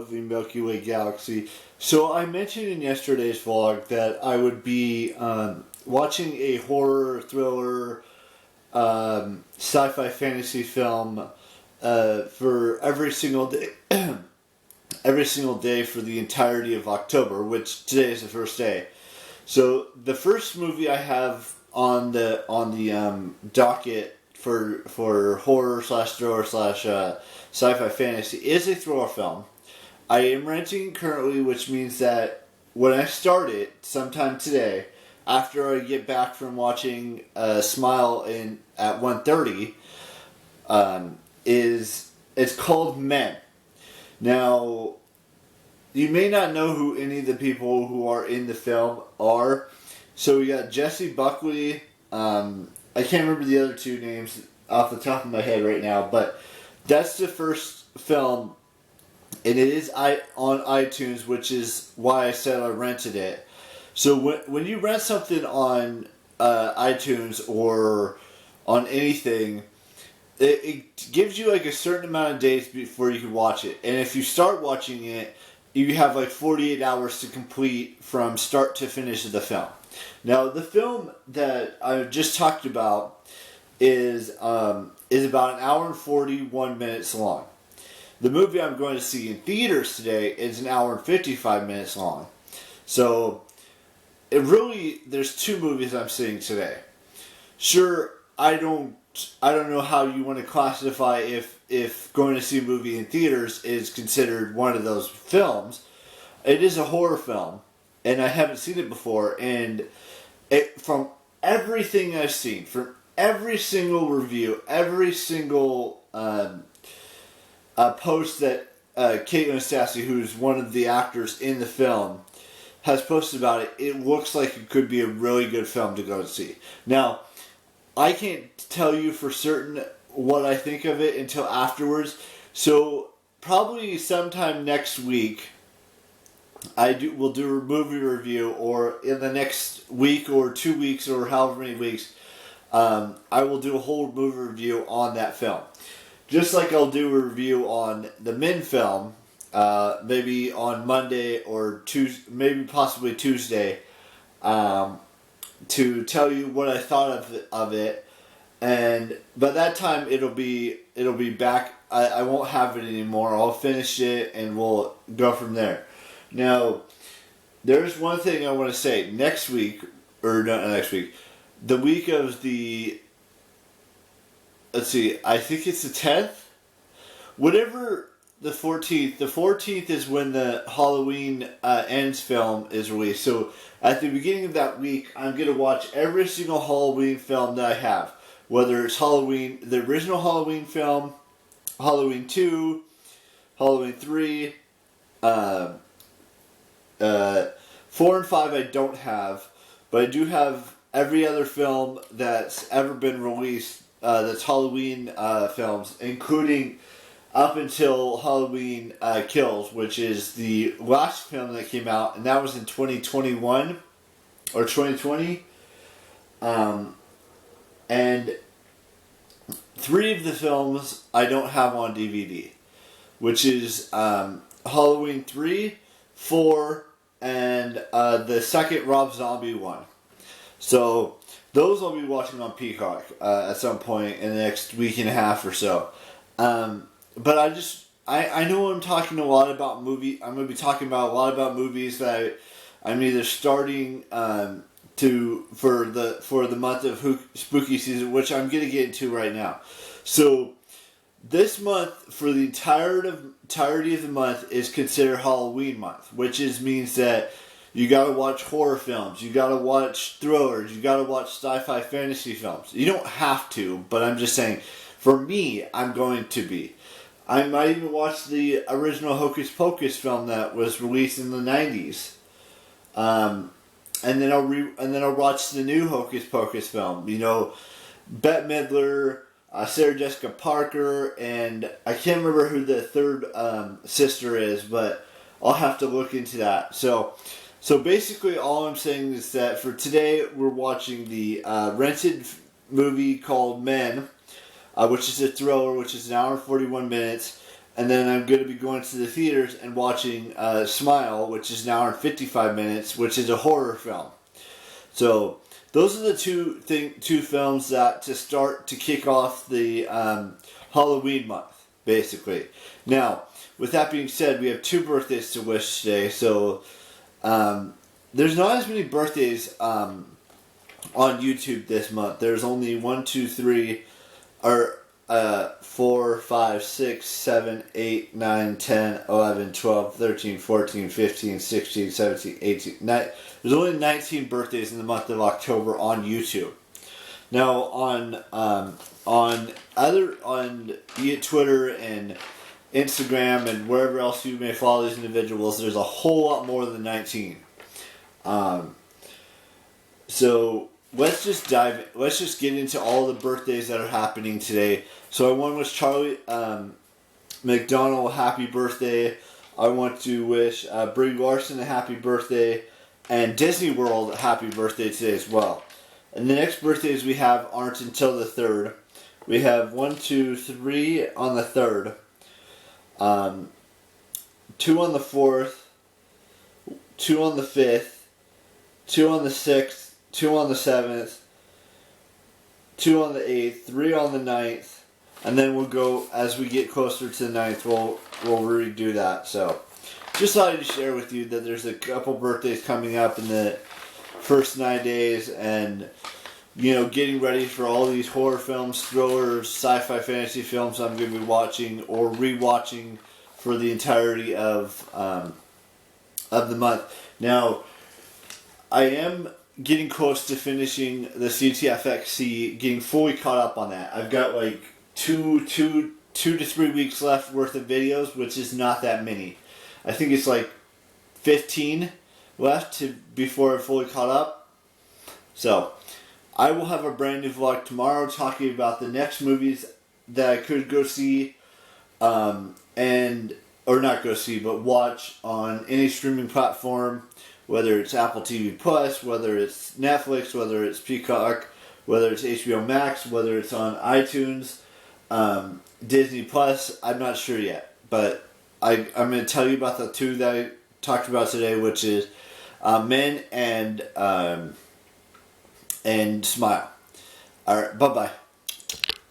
of the Milky Way galaxy. So I mentioned in yesterday's vlog that I would be watching a horror, thriller, sci-fi fantasy film for every single day, every single day for the entirety of October, which today is the first day. So the first movie I have on the docket for horror slash thriller slash sci-fi fantasy is a thriller film. I am renting currently, which means that when I start it sometime today, after I get back from watching Smile at 1:30, it's called Men. Now, you may not know who any of the people who are in the film are. So we got Jesse Buckley. I can't remember the other two names off the top of my head right now, but that's the first film, and it is on iTunes, which is why I said I rented it. So when you rent something on iTunes or on anything, it gives you like a certain amount of days before you can watch it, and if you start watching it, you have like 48 hours to complete from start to finish of the film. Now, the film that I just talked about is about an hour and 41 minutes long. The movie I'm going to see in theaters today is an hour and 55 minutes long. So, there's two movies I'm seeing today. Sure, I don't know how you want to classify if going to see a movie in theaters is considered one of those films. It is a horror film, and I haven't seen it before, and from everything I've seen, from every single review, every single post that Caitlin Stassi, who's one of the actors in the film, has posted about it, it looks like it could be a really good film to go and see. Now, I can't tell you for certain what I think of it until afterwards, so probably sometime next week, we'll do a movie review, or in the next week or 2 weeks or however many weeks, I will do a whole movie review on that film. Just like I'll do a review on the Men film, maybe on Monday or Tuesday, maybe possibly Tuesday, to tell you what I thought of it, and by that time it'll be back. I won't have it anymore. I'll finish it and we'll go from there. Now, there's one thing I want to say. Next week, or not next week, the week of the, let's see, I think it's the 10th? Whatever the 14th. The 14th is when the Halloween Ends film is released. So, at the beginning of that week, I'm going to watch every single Halloween film that I have. Whether it's Halloween, the original Halloween film, Halloween 2, Halloween 3, 4 and 5 I don't have, but I do have every other film that's ever been released that's Halloween films, including up until Halloween Kills, which is the last film that came out, and that was in 2021 or 2020. And 3 of the films I don't have on DVD, which is Halloween 3, 4, and the second Rob Zombie one. So those I'll be watching on Peacock at some point in the next week and a half or so. But I know I'm talking a lot about I'm going to be talking about a lot about movies that I'm either starting for the month of spooky season, which I'm going to get into right now. So this month, for the entirety of the month, is considered Halloween month, which means that you gotta watch horror films, you gotta watch thrillers, you gotta watch sci-fi fantasy films. You don't have to, but I'm just saying, for me, I'm going to be. I might even watch the original Hocus Pocus film that was released in the 90s. And then I'll watch the new Hocus Pocus film. You know, Bette Midler, Sarah Jessica Parker, and I can't remember who the third sister is, but I'll have to look into that. So basically all I'm saying is that for today we're watching the rented movie called Men, which is a thriller, which is an hour and 41 minutes. And then I'm going to be going to the theaters and watching Smile, which is an hour and 55 minutes, which is a horror film. So those are the two films that to kick off the Halloween month, basically. Now, with that being said, we have 2 birthdays to wish today. So there's not as many birthdays on YouTube this month. There's only 1, 2, 3, or 4, 5, 6, 7, 8, 9, 10, 11, 12, 13, 14, 15, 16, 17, 18, 19. There's only 19 birthdays in the month of October on YouTube. Now on Twitter and Instagram and wherever else you may follow these individuals, there's a whole lot more than 19. So let's just get into all the birthdays that are happening today. So I want to wish Charlie McDonald a happy birthday. I want to wish Brie Larson a happy birthday, and Disney World a happy birthday today as well. And the next birthdays we have aren't until the 3rd. We have 1, 2, 3 on the 3rd, 2 on the 4th, 2 on the 5th, 2 on the 6th, 2 on the 7th, 2 on the 8th, 3 on the 9th, and then we'll go, as we get closer to the 9th, we'll redo that. So, just thought I'd share with you that there's a couple birthdays coming up in the first 9 days, and, getting ready for all these horror films, thrillers, sci-fi fantasy films I'm going to be watching or re-watching for the entirety of the month. Now, I am getting close to finishing the CTFXC, getting fully caught up on that. I've got like 2 to 3 weeks left worth of videos, which is not that many. I think it's like 15 left before I'm fully caught up. So, I will have a brand new vlog tomorrow talking about the next movies that I could go see, or not go see, but watch on any streaming platform. Whether it's Apple TV Plus, whether it's Netflix, whether it's Peacock, whether it's HBO Max, whether it's on iTunes, Disney Plus, I'm not sure yet. But I'm going to tell you about the 2 that I talked about today, which is Men and Smile. Alright, bye-bye.